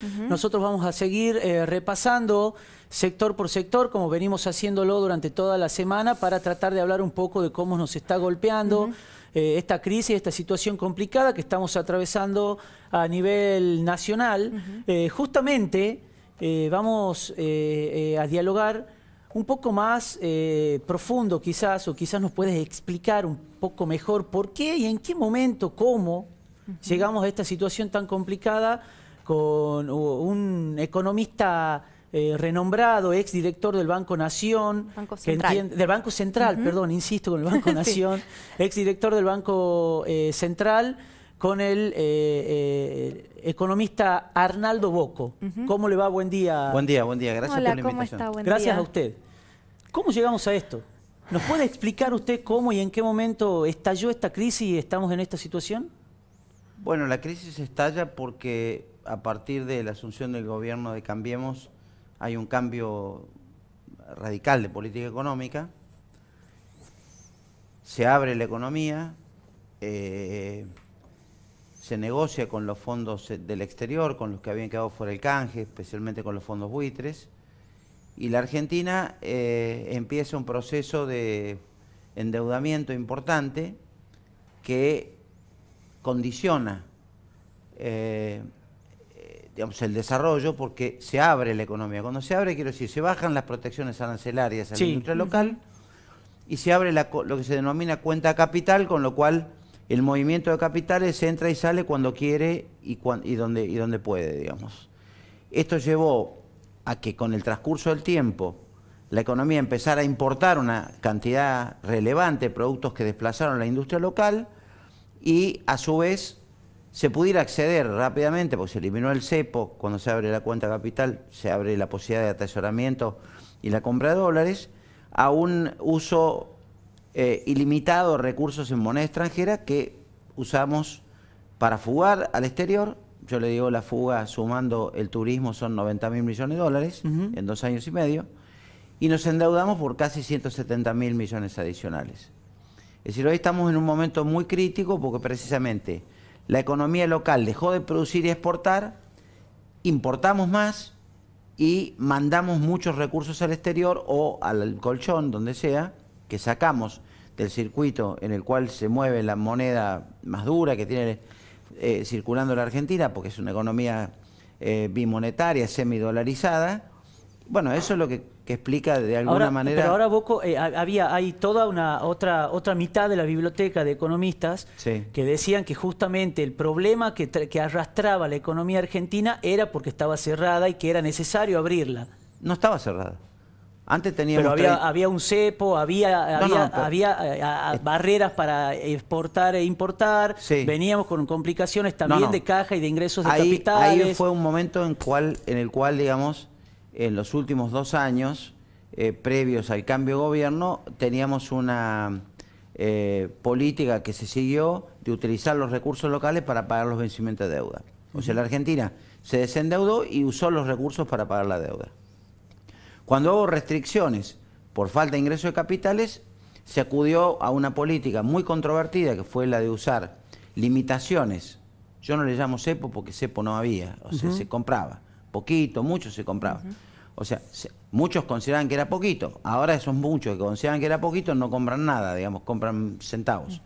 Nosotros vamos a seguir repasando sector por sector, como venimos haciéndolo durante toda la semana, para tratar de hablar un poco de cómo nos está golpeando esta crisis, esta situación complicada que estamos atravesando a nivel nacional. Justamente vamos a dialogar un poco más profundo quizás, o quizás nos puedes explicar un poco mejor por qué y en qué momento, cómo llegamos a esta situación tan complicada con un economista renombrado, exdirector del Banco Nación, del Banco Central, perdón, insisto con el Banco Nación, exdirector del Banco Central, con el economista Arnaldo Bocco. ¿Cómo le va? Buen día. Buen día, gracias por la invitación. ¿Cómo está? Buen Gracias día. a usted. ¿Cómo llegamos a esto? ¿Nos puede explicar usted cómo y en qué momento estalló esta crisis y estamos en esta situación? Bueno, la crisis estalla porque a partir de la asunción del gobierno de Cambiemos hay un cambio radical de política económica, se abre la economía, se negocia con los fondos del exterior, con los que habían quedado fuera del canje, especialmente con los fondos buitres, y la Argentina empieza un proceso de endeudamiento importante que condiciona digamos, el desarrollo, porque se abre la economía. Cuando se abre, quiero decir, se bajan las protecciones arancelarias a la industria local y se abre lo que se denomina cuenta capital, con lo cual el movimiento de capitales entra y sale cuando quiere y donde puede, digamos. Esto llevó a que con el transcurso del tiempo la economía empezara a importar una cantidad relevante de productos que desplazaron la industria local y a su vez se pudiera acceder rápidamente, porque se eliminó el cepo. Cuando se abre la cuenta capital se abre la posibilidad de atesoramiento y la compra de dólares, a un uso ilimitado de recursos en moneda extranjera que usamos para fugar al exterior. Yo le digo, la fuga sumando el turismo son 90.000 millones de dólares en 2 años y medio, y nos endeudamos por casi 170.000 millones adicionales. Es decir, hoy estamos en un momento muy crítico porque precisamente la economía local dejó de producir y exportar, importamos más y mandamos muchos recursos al exterior o al colchón, donde sea, que sacamos del circuito en el cual se mueve la moneda más dura que tiene circulando la Argentina, porque es una economía bimonetaria, semidolarizada. Bueno, eso es lo que explica de alguna manera. Pero ahora, Bocco, hay toda otra mitad de la biblioteca de economistas que decían que justamente el problema que arrastraba la economía argentina era porque estaba cerrada y que era necesario abrirla. No estaba cerrada. Antes teníamos... Pero había un cepo, había barreras para exportar e importar, veníamos con complicaciones también de caja y de ingresos de capitales. Ahí fue un momento en el cual, digamos, en los últimos 2 años, previos al cambio de gobierno, teníamos una política que se siguió de utilizar los recursos locales para pagar los vencimientos de deuda. O sea, la Argentina se desendeudó y usó los recursos para pagar la deuda. Cuando hubo restricciones por falta de ingresos de capitales, se acudió a una política muy controvertida, que fue la de usar limitaciones. Yo no le llamo cepo porque cepo no había, o sea, se compraba. Poquito, mucho se compraba. O sea, muchos consideraban que era poquito. Ahora esos muchos que consideran que era poquito no compran nada, digamos, compran centavos.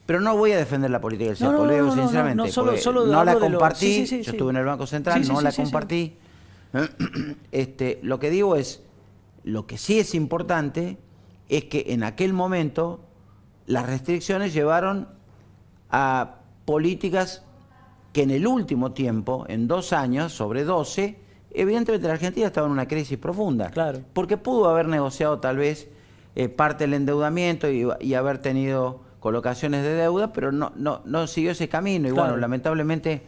Pero no voy a defender la política del cepo, lo digo sinceramente. No la compartí, yo estuve en el Banco Central, no la compartí. Lo que digo es, lo que sí es importante es que en aquel momento las restricciones llevaron a políticas que en el último tiempo, en 2 años, sobre 12, evidentemente la Argentina estaba en una crisis profunda. Claro. Porque pudo haber negociado tal vez parte del endeudamiento y haber tenido colocaciones de deuda, pero no siguió ese camino. Y bueno, lamentablemente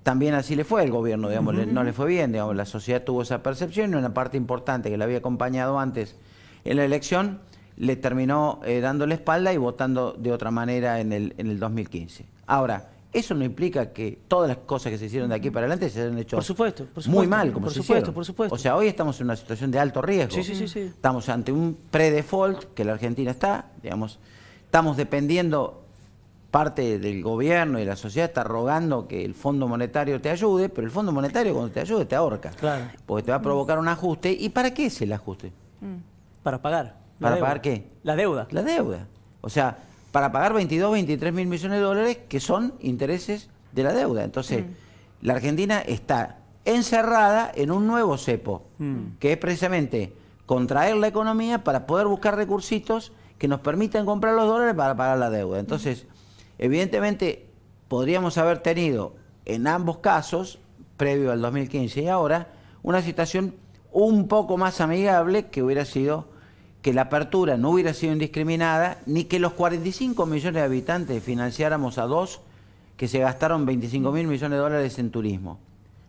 también así le fue al gobierno, digamos, no le fue bien, digamos, la sociedad tuvo esa percepción y una parte importante que le había acompañado antes en la elección le terminó dando la espalda y votando de otra manera en el 2015. Ahora, eso no implica que todas las cosas que se hicieron de aquí para adelante se hayan hecho muy mal, como se hicieron. Por supuesto. O sea, hoy estamos en una situación de alto riesgo. Estamos ante un pre-default que la Argentina está, digamos, estamos dependiendo parte del gobierno y la sociedad está rogando que el Fondo Monetario te ayude, pero el Fondo Monetario cuando te ayude te ahorca. Claro. Porque te va a provocar un ajuste. ¿Y para qué es el ajuste? Para pagar. ¿Para pagar qué? La deuda. La deuda. O sea, para pagar 22, 23 mil millones de dólares que son intereses de la deuda. Entonces, la Argentina está encerrada en un nuevo cepo, que es precisamente contraer la economía para poder buscar recursitos que nos permitan comprar los dólares para pagar la deuda. Entonces, evidentemente, podríamos haber tenido en ambos casos, previo al 2015 y ahora, una situación un poco más amigable que hubiera sido que la apertura no hubiera sido indiscriminada, ni que los 45 millones de habitantes financiáramos a dos que se gastaron 25 mil millones de dólares en turismo.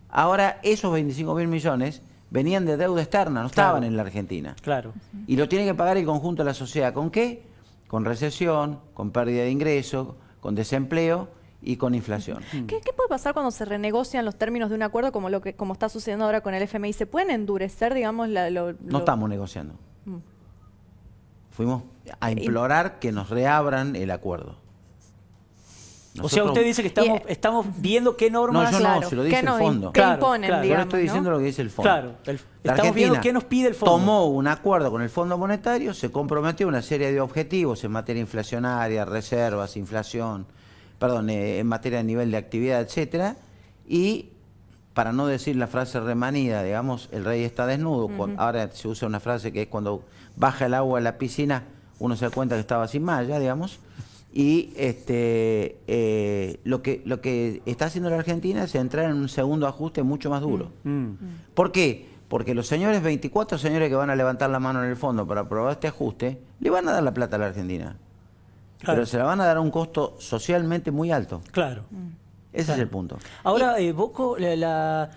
Ahora, esos 25 mil millones venían de deuda externa, no estaban en la Argentina. Claro. Y lo tiene que pagar el conjunto de la sociedad. ¿Con qué? Con recesión, con pérdida de ingresos, con desempleo y con inflación. ¿Qué puede pasar cuando se renegocian los términos de un acuerdo como como está sucediendo ahora con el FMI? ¿Se pueden endurecer, digamos, No estamos negociando. Fuimos a implorar que nos reabran el acuerdo. O sea, usted dice que estamos viendo qué normas... No, yo no, se lo dice el fondo. ¿Qué imponen, digamos, yo le estoy diciendo lo que dice el fondo. Claro, estamos viendo qué nos pide el fondo. Tomó un acuerdo con el Fondo Monetario, se comprometió a una serie de objetivos en materia inflacionaria, reservas, inflación, perdón, en materia de nivel de actividad, etcétera, y para no decir la frase remanida, digamos, el rey está desnudo, ahora se usa una frase que es cuando baja el agua de la piscina, uno se da cuenta que estaba sin malla, digamos. Y lo que está haciendo la Argentina es entrar en un segundo ajuste mucho más duro. ¿Por qué? Porque los 24 señores que van a levantar la mano en el fondo para aprobar este ajuste, le van a dar la plata a la Argentina. Claro. Pero se la van a dar a un costo socialmente muy alto. Claro. Ese es el punto. Ahora, Bocco, la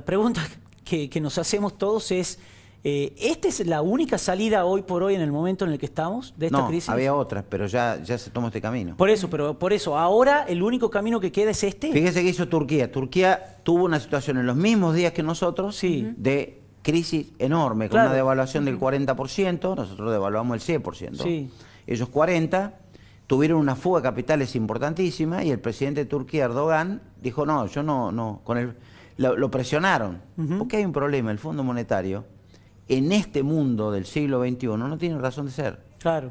pregunta que nos hacemos todos es... ¿esta es la única salida hoy por hoy en el momento en el que estamos de esta crisis? No, había otras, pero ya se tomó este camino. Por eso, ahora el único camino que queda es este. Fíjese que hizo Turquía. Turquía tuvo una situación en los mismos días que nosotros de crisis enorme, con una devaluación del 40%, nosotros devaluamos el 100%. Sí. Ellos 40%, tuvieron una fuga de capitales importantísima y el presidente de Turquía, Erdogan, dijo no, yo no, lo presionaron. Porque hay un problema, el Fondo Monetario en este mundo del siglo XXI no tiene razón de ser. Claro.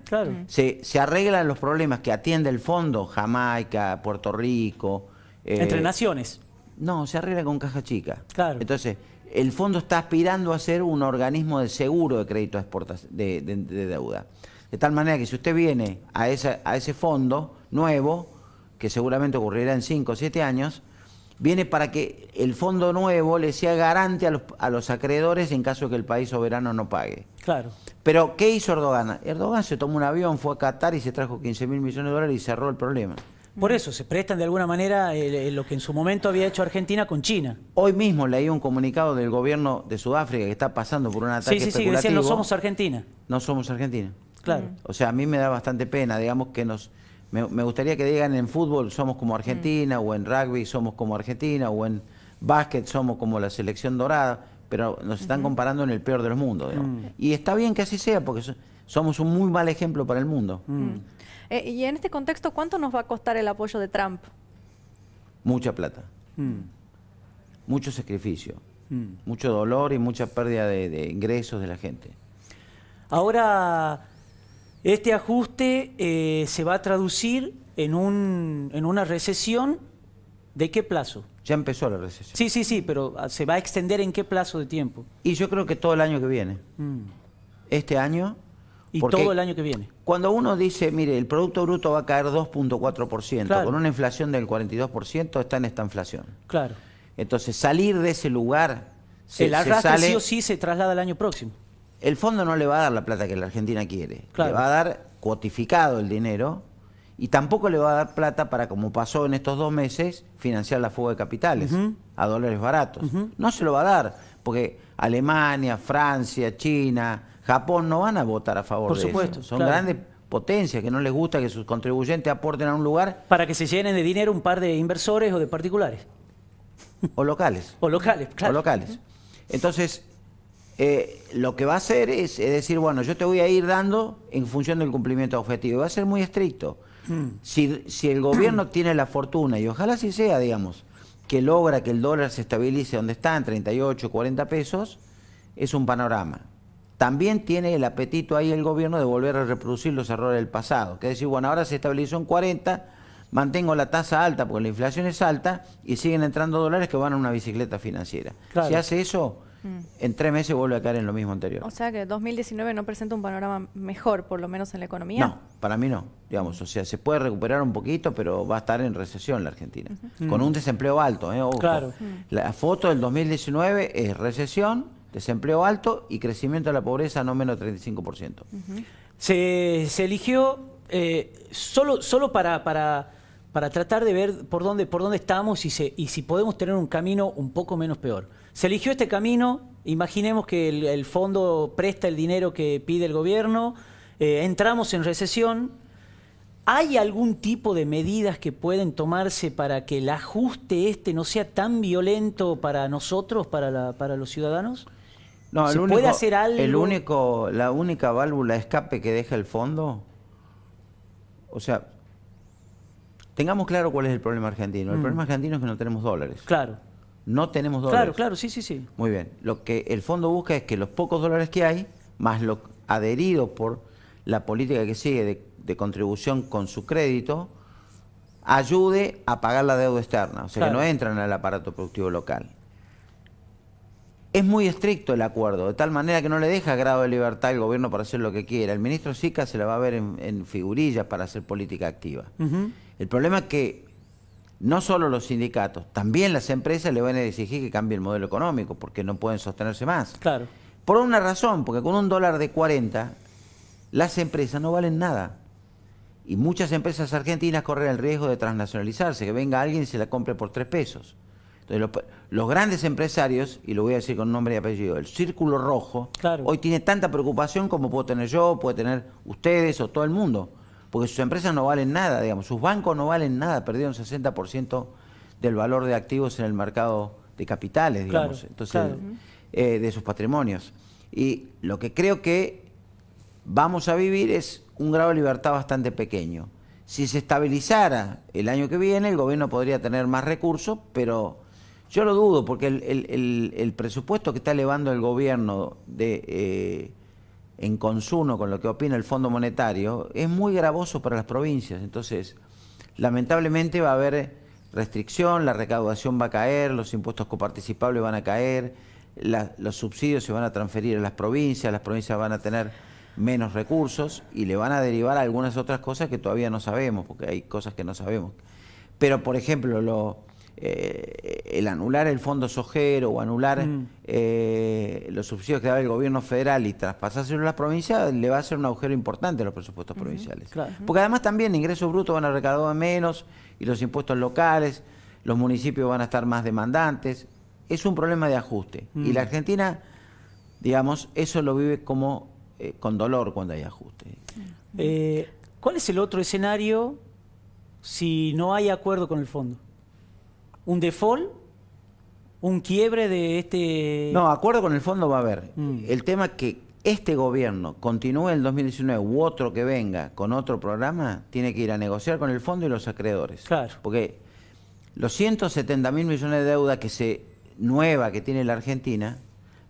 Claro. Se arreglan los problemas que atiende el fondo, Jamaica, Puerto Rico. Entre naciones. No, se arregla con caja chica. Claro. Entonces, el fondo está aspirando a ser un organismo de seguro de crédito de deuda. De tal manera que si usted viene a ese fondo nuevo, que seguramente ocurrirá en 5 o 7 años, viene para que el fondo nuevo le sea garante a los acreedores en caso de que el país soberano no pague. Claro. Pero, ¿qué hizo Erdogan? Erdogan se tomó un avión, fue a Qatar y se trajo 15 mil millones de dólares y cerró el problema. Por eso, se prestan de alguna manera lo que en su momento había hecho Argentina con China. Hoy mismo leí un comunicado del gobierno de Sudáfrica que está pasando por un ataque especulativo. Sí, decían no somos Argentina. No somos Argentina. Claro. O sea, a mí me da bastante pena, digamos que me gustaría que digan en fútbol somos como Argentina, o en rugby somos como Argentina, o en básquet somos como la selección dorada, pero nos están comparando en el peor de los mundos. Digamos. Y está bien que así sea, porque somos un muy mal ejemplo para el mundo. Y en este contexto, ¿cuánto nos va a costar el apoyo de Trump? Mucha plata, mucho sacrificio, mucho dolor y mucha pérdida de ingresos de la gente. Ahora... este ajuste se va a traducir en una recesión. ¿De qué plazo? Ya empezó la recesión. Sí, pero ¿se va a extender en qué plazo de tiempo? Y yo creo que todo el año que viene. Este año. Y todo el año que viene. Cuando uno dice, mire, el Producto Bruto va a caer 2.4%, claro, con una inflación del 42%, está en esta inflación. Claro. Entonces, salir de ese lugar... El arrastre sí o sí se traslada al año próximo. El fondo no le va a dar la plata que la Argentina quiere. Claro. Le va a dar cuotificado el dinero y tampoco le va a dar plata para, como pasó en estos 2 meses, financiar la fuga de capitales a dólares baratos. No se lo va a dar, porque Alemania, Francia, China, Japón no van a votar a favor de eso. Son grandes potencias que no les gusta que sus contribuyentes aporten a un lugar. Para que se llenen de dinero un par de inversores o de particulares. O locales. O locales, claro. O locales. Entonces... lo que va a hacer es decir, bueno, yo te voy a ir dando en función del cumplimiento de objetivos. Va a ser muy estricto. Si el gobierno tiene la fortuna, y ojalá así sea, digamos, que logra que el dólar se estabilice donde está, en 38, 40 pesos, es un panorama. También tiene el apetito ahí el gobierno de volver a reproducir los errores del pasado, que es decir, bueno, ahora se estabilizó en 40, mantengo la tasa alta porque la inflación es alta y siguen entrando dólares que van a una bicicleta financiera. Claro. Si hace eso, en 3 meses vuelve a caer en lo mismo anterior. O sea que 2019 no presenta un panorama mejor, por lo menos en la economía. No, para mí no, digamos, o sea, se puede recuperar un poquito, pero va a estar en recesión la Argentina, con un desempleo alto, ojo. Claro. La foto del 2019 es recesión, desempleo alto y crecimiento de la pobreza no menos del 35%. Se eligió solo para tratar de ver por dónde estamos y si podemos tener un camino un poco menos peor. Se eligió este camino, imaginemos que el fondo presta el dinero que pide el gobierno, entramos en recesión. ¿Hay algún tipo de medidas que pueden tomarse para que el ajuste no sea tan violento para nosotros, para los ciudadanos? No, ¿Se puede hacer algo? La única válvula de escape que deja el fondo, o sea, tengamos claro cuál es el problema argentino. El problema argentino es que no tenemos dólares. Claro. No tenemos dólares. Claro, sí. Muy bien. Lo que el fondo busca es que los pocos dólares que hay, más lo adherido por la política que sigue de contribución con su crédito, ayude a pagar la deuda externa. O sea, Claro. que no entran al aparato productivo local. Es muy estricto el acuerdo, de tal manera que no le deja grado de libertad al gobierno para hacer lo que quiera. El ministro Sica se la va a ver en figurillas para hacer política activa. El problema es que no solo los sindicatos, también las empresas le van a exigir que cambie el modelo económico, porque no pueden sostenerse más. Claro. Por una razón, porque con un dólar de 40, las empresas no valen nada. Y muchas empresas argentinas corren el riesgo de transnacionalizarse, que venga alguien y se la compre por 3 pesos. Entonces, los grandes empresarios, y lo voy a decir con nombre y apellido, el Círculo Rojo, Claro. hoy tiene tanta preocupación como puedo tener yo, puede tener ustedes o todo el mundo, porque sus empresas no valen nada, digamos, sus bancos no valen nada, perdieron 60% del valor de activos en el mercado de capitales, digamos, Claro, entonces, claro. de sus patrimonios. Y lo que creo que vamos a vivir es un grado de libertad bastante pequeño. Si se estabilizara el año que viene, el gobierno podría tener más recursos, pero yo lo dudo, porque el presupuesto que está elevando el gobierno en consumo con lo que opina el Fondo Monetario es muy gravoso para las provincias. Entonces, lamentablemente va a haber restricción, la recaudación va a caer, los impuestos coparticipables van a caer, los subsidios se van a transferir a las provincias van a tener menos recursos y le van a derivar algunas otras cosas que todavía no sabemos, porque hay cosas que no sabemos. Pero, por ejemplo, el anular el fondo sojero o anular los subsidios que da el gobierno federal y traspasárselo a las provincias le va a hacer un agujero importante a los presupuestos provinciales. Claro. Porque además también ingresos brutos van a recaudar menos y los impuestos locales, los municipios van a estar más demandantes. Es un problema de ajuste. Y la Argentina, digamos, eso lo vive como con dolor cuando hay ajuste. ¿Cuál es el otro escenario si no hay acuerdo con el fondo? ¿Un default? ¿Un quiebre de este...? No, acuerdo con el fondo va a haber. El tema es que este gobierno continúe en el 2019 u otro que venga con otro programa, tiene que ir a negociar con el fondo y los acreedores. Claro. Porque los 170.000 millones de deuda nueva que tiene la Argentina,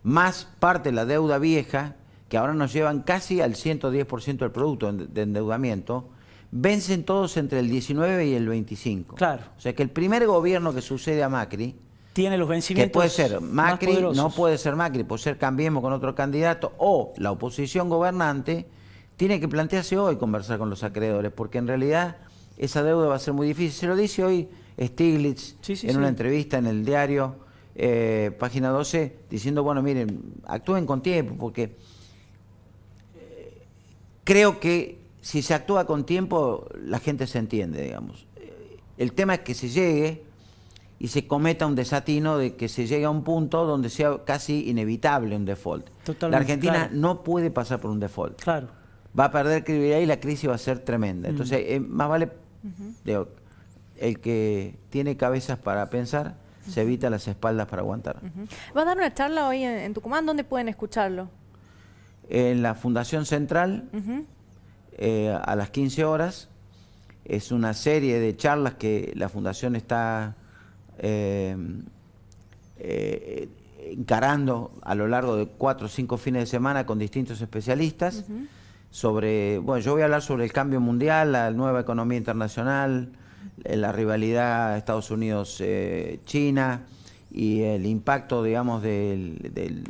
más parte de la deuda vieja, que ahora nos llevan casi al 110% del producto de endeudamiento, vencen todos entre el 19 y el 25. Claro. O sea que el primer gobierno que sucede a Macri, Tiene los vencimientos que puede ser más Macri, poderosos. no puede ser Macri, puede ser Cambiemos con otro candidato, o la oposición gobernante, tiene que plantearse hoy conversar con los acreedores, porque en realidad esa deuda va a ser muy difícil. Se lo dice hoy Stiglitz en una entrevista en el diario Página 12, diciendo, bueno, miren, actúen con tiempo, porque creo que si se actúa con tiempo, la gente se entiende, digamos. El tema es que se llegue y se cometa un desatino de que se llegue a un punto donde sea casi inevitable un default. Totalmente, la Argentina claro. no puede pasar por un default. Claro. Va a perder credibilidad y la crisis va a ser tremenda. Entonces, más vale, digo, el que tiene cabezas para pensar, se evita las espaldas para aguantar. ¿Va a dar una charla hoy en Tucumán? ¿Dónde pueden escucharlo? En la Fundación Central, a las 15 horas, es una serie de charlas que la Fundación está encarando a lo largo de 4 o 5 fines de semana con distintos especialistas sobre, bueno, yo voy a hablar sobre el cambio mundial, la nueva economía internacional, la rivalidad Estados Unidos-China y el impacto, digamos, de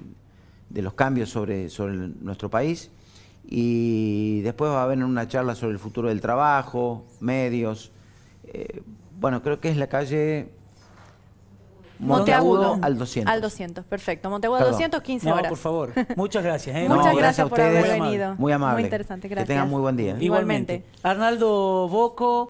los cambios sobre nuestro país. Y después va a haber una charla sobre el futuro del trabajo, medios. Bueno, creo que es la calle Monteagudo al 200. Al 200, perfecto. Monteagudo al 200, 15 horas. No, por favor. Muchas gracias. Muchas No, gracias a por ustedes. haber venido. Muy amable. Muy interesante, gracias. Que tengan muy buen día. Igualmente. Arnaldo Bocco.